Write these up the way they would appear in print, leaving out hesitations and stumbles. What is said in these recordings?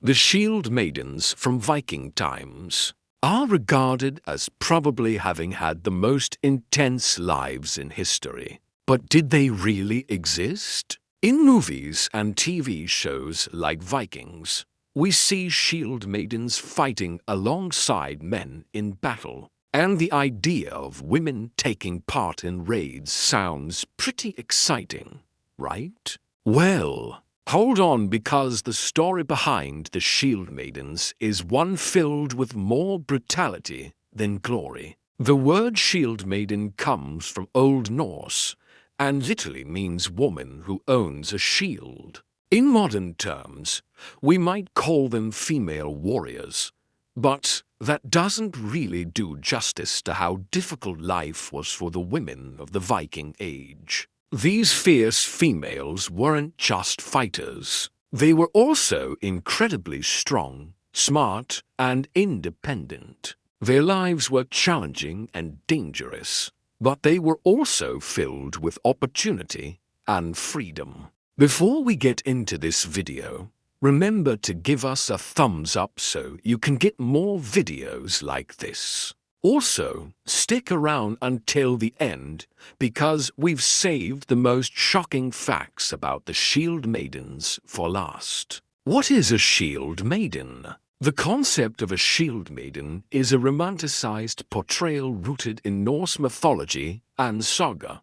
The Shieldmaidens from Viking times are regarded as probably having had the most intense lives in history. But did they really exist? In movies and TV shows like Vikings, we see shield maidens fighting alongside men in battle. And the idea of women taking part in raids sounds pretty exciting, right? Well, hold on, because the story behind the shield maidens is one filled with more brutality than glory. The word shield maiden comes from Old Norse and literally means woman who owns a shield. In modern terms, we might call them female warriors, but that doesn't really do justice to how difficult life was for the women of the Viking Age. These fierce females weren't just fighters. They were also incredibly strong, smart, and independent. Their lives were challenging and dangerous, but they were also filled with opportunity and freedom. Before we get into this video, remember to give us a thumbs up so you can get more videos like this. Also, stick around until the end, because we've saved the most shocking facts about the shield maidens for last. What is a shield maiden? The concept of a shield maiden is a romanticized portrayal rooted in Norse mythology and saga,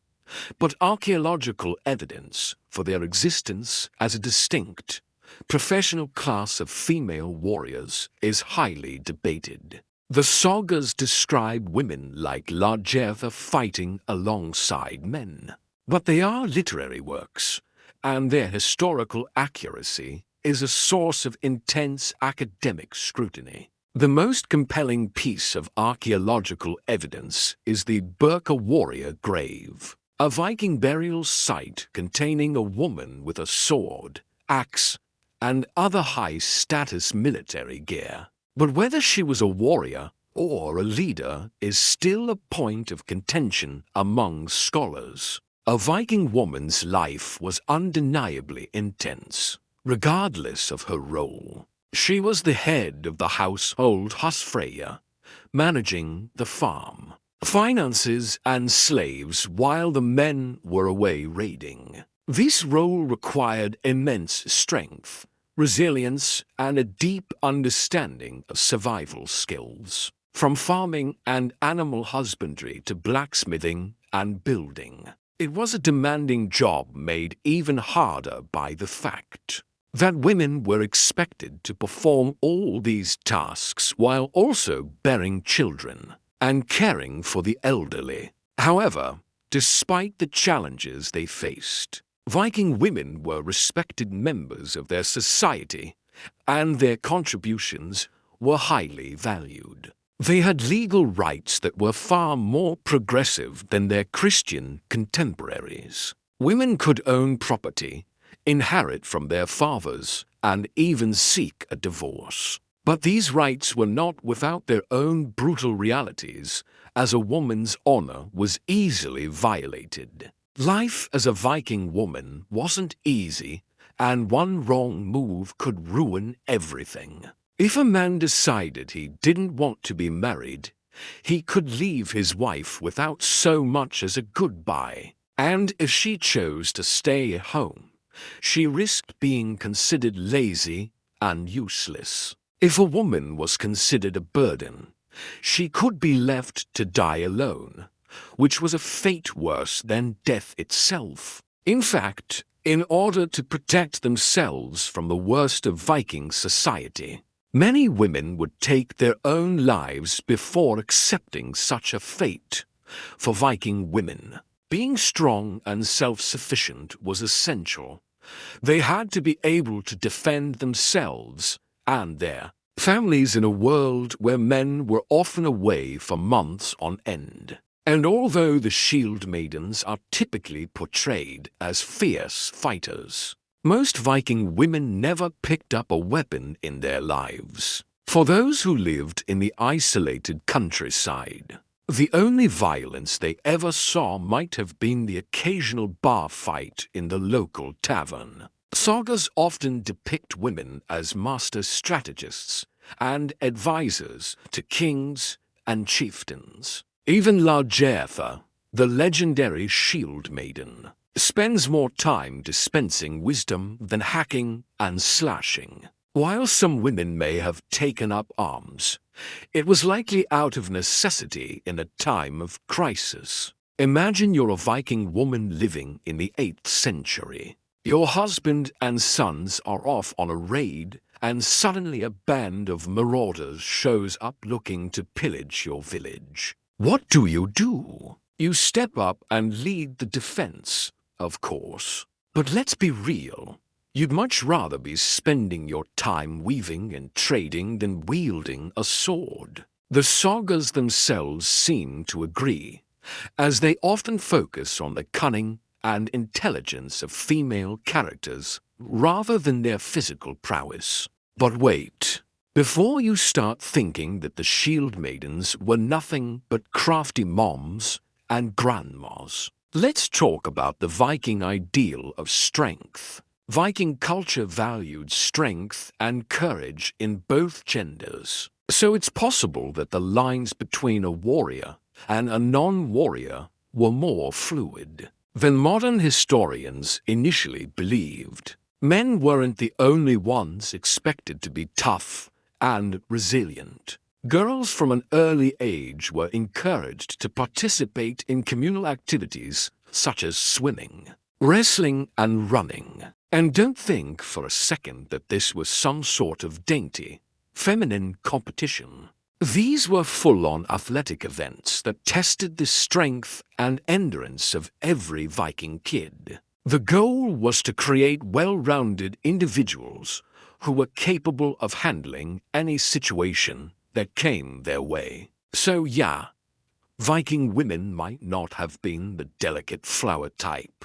but archaeological evidence for their existence as a distinct, professional class of female warriors is highly debated. The sagas describe women like Lagertha fighting alongside men, but they are literary works, and their historical accuracy is a source of intense academic scrutiny. The most compelling piece of archaeological evidence is the Birka warrior grave, a Viking burial site containing a woman with a sword, axe, and other high-status military gear. But whether she was a warrior or a leader is still a point of contention among scholars. A Viking woman's life was undeniably intense, regardless of her role. She was the head of the household Husfreyja, managing the farm, finances, and slaves while the men were away raiding. This role required immense strength, resilience, and a deep understanding of survival skills. From farming and animal husbandry to blacksmithing and building, it was a demanding job made even harder by the fact that women were expected to perform all these tasks while also bearing children and caring for the elderly. However, despite the challenges they faced, Viking women were respected members of their society, and their contributions were highly valued. They had legal rights that were far more progressive than their Christian contemporaries. Women could own property, inherit from their fathers, and even seek a divorce. But these rights were not without their own brutal realities, as a woman's honor was easily violated. Life as a Viking woman wasn't easy, and one wrong move could ruin everything. If a man decided he didn't want to be married, he could leave his wife without so much as a goodbye. And if she chose to stay at home, she risked being considered lazy and useless. If a woman was considered a burden, she could be left to die alone, which was a fate worse than death itself. In fact, in order to protect themselves from the worst of Viking society, many women would take their own lives before accepting such a fate. For Viking women, being strong and self-sufficient was essential. They had to be able to defend themselves and their families in a world where men were often away for months on end. And although the shield maidens are typically portrayed as fierce fighters, most Viking women never picked up a weapon in their lives. For those who lived in the isolated countryside, the only violence they ever saw might have been the occasional bar fight in the local tavern. Sagas often depict women as master strategists and advisors to kings and chieftains. Even Largertha, the legendary shield maiden, spends more time dispensing wisdom than hacking and slashing. While some women may have taken up arms, it was likely out of necessity in a time of crisis. Imagine you're a Viking woman living in the 8th century. Your husband and sons are off on a raid, and suddenly a band of marauders shows up looking to pillage your village. What do? You step up and lead the defense, of course. But let's be real. You'd much rather be spending your time weaving and trading than wielding a sword. The sagas themselves seem to agree, as they often focus on the cunning and intelligence of female characters rather than their physical prowess. But wait, before you start thinking that the Shieldmaidens were nothing but crafty moms and grandmas, let's talk about the Viking ideal of strength. Viking culture valued strength and courage in both genders. So it's possible that the lines between a warrior and a non-warrior were more fluid than modern historians initially believed. Men weren't the only ones expected to be tough and resilient. Girls from an early age were encouraged to participate in communal activities such as swimming, wrestling, and running. And don't think for a second that this was some sort of dainty, feminine competition. These were full-on athletic events that tested the strength and endurance of every Viking kid. The goal was to create well-rounded individuals who were capable of handling any situation that came their way. So yeah, Viking women might not have been the delicate flower type.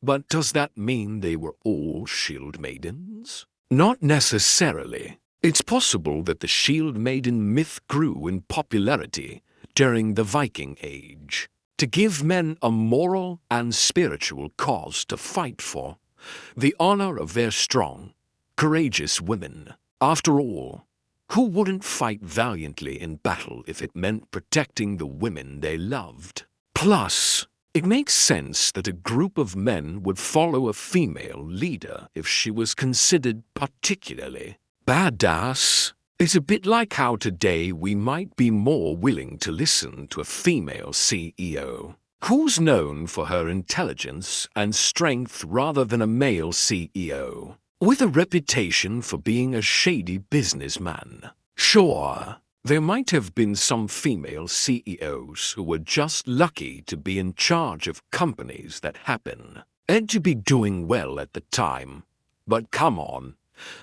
But does that mean they were all shield maidens? Not necessarily. It's possible that the shield maiden myth grew in popularity during the Viking Age to give men a moral and spiritual cause to fight for, the honor of their strong, courageous women. After all, who wouldn't fight valiantly in battle if it meant protecting the women they loved? Plus, it makes sense that a group of men would follow a female leader if she was considered particularly badass. It's a bit like how today we might be more willing to listen to a female CEO who's known for her intelligence and strength rather than a male CEO with a reputation for being a shady businessman. Sure, there might have been some female CEOs who were just lucky to be in charge of companies that happen and to be doing well at the time. But come on,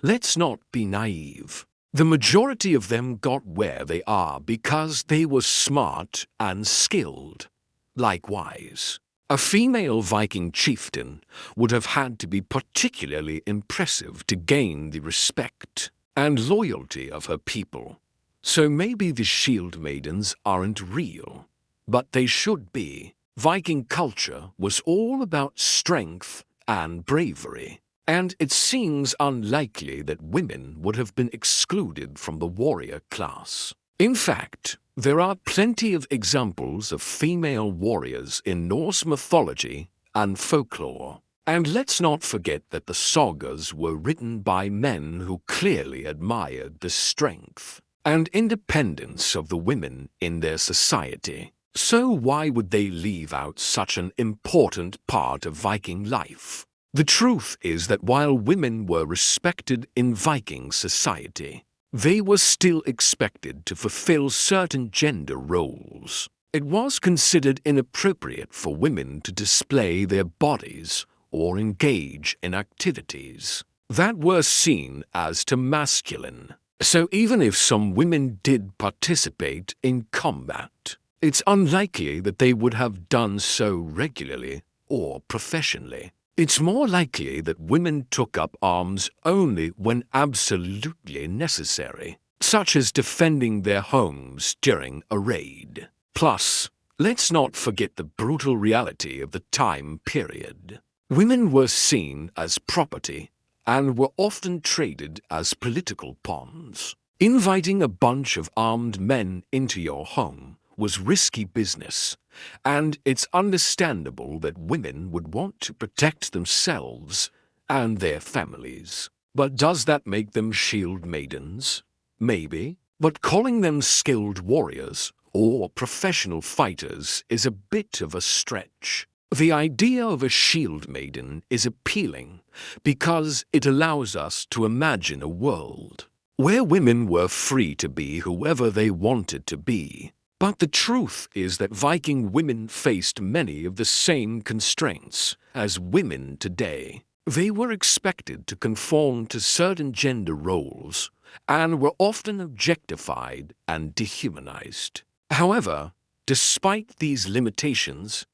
let's not be naive. The majority of them got where they are because they were smart and skilled. Likewise, a female Viking chieftain would have had to be particularly impressive to gain the respect and loyalty of her people. So maybe the shield maidens aren't real, but they should be. Viking culture was all about strength and bravery, and it seems unlikely that women would have been excluded from the warrior class. In fact, there are plenty of examples of female warriors in Norse mythology and folklore. And let's not forget that the sagas were written by men who clearly admired the strength and independence of the women in their society. So why would they leave out such an important part of Viking life? The truth is that while women were respected in Viking society, they were still expected to fulfill certain gender roles. It was considered inappropriate for women to display their bodies or engage in activities that were seen as too masculine. So even if some women did participate in combat, it's unlikely that they would have done so regularly or professionally. It's more likely that women took up arms only when absolutely necessary, such as defending their homes during a raid. Plus, let's not forget the brutal reality of the time period. Women were seen as property and were often traded as political pawns. Inviting a bunch of armed men into your home was risky business, and it's understandable that women would want to protect themselves and their families. But does that make them shield maidens? Maybe. But calling them skilled warriors or professional fighters is a bit of a stretch. The idea of a shield maiden is appealing because it allows us to imagine a world where women were free to be whoever they wanted to be. But the truth is that Viking women faced many of the same constraints as women today. They were expected to conform to certain gender roles and were often objectified and dehumanized. However, despite these limitations,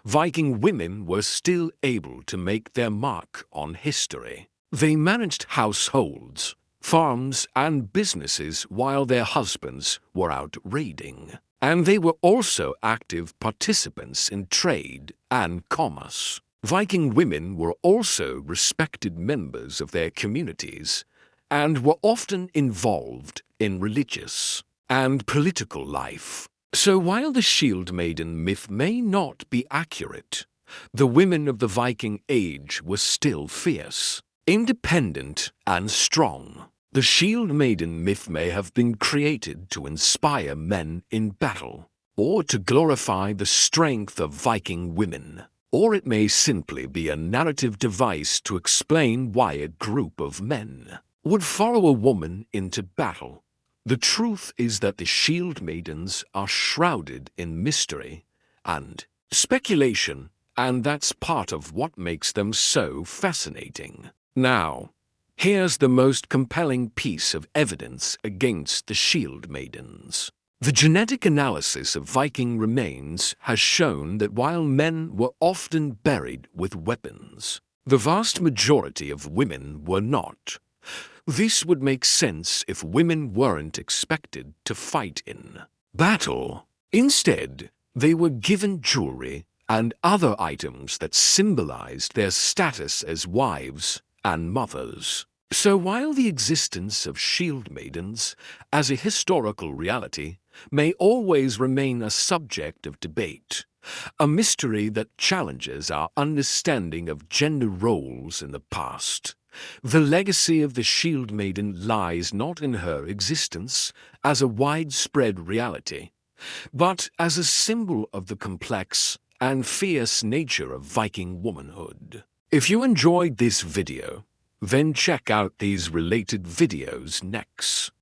Viking women were still able to make their mark on history. They managed households, farms, and businesses while their husbands were out raiding. And they were also active participants in trade and commerce. Viking women were also respected members of their communities and were often involved in religious and political life. So while the shield maiden myth may not be accurate, the women of the Viking age were still fierce, independent, and strong. The shield maiden myth may have been created to inspire men in battle, or to glorify the strength of Viking women. Or it may simply be a narrative device to explain why a group of men would follow a woman into battle. The truth is that the shield maidens are shrouded in mystery and speculation, and that's part of what makes them so fascinating. Now, here's the most compelling piece of evidence against the shield maidens. The genetic analysis of Viking remains has shown that while men were often buried with weapons, the vast majority of women were not. This would make sense if women weren't expected to fight in battle. Instead, they were given jewelry and other items that symbolized their status as wives and mothers. So while the existence of shield maidens as a historical reality may always remain a subject of debate, a mystery that challenges our understanding of gender roles in the past, the legacy of the shield maiden lies not in her existence as a widespread reality, but as a symbol of the complex and fierce nature of Viking womanhood. If you enjoyed this video, then check out these related videos next.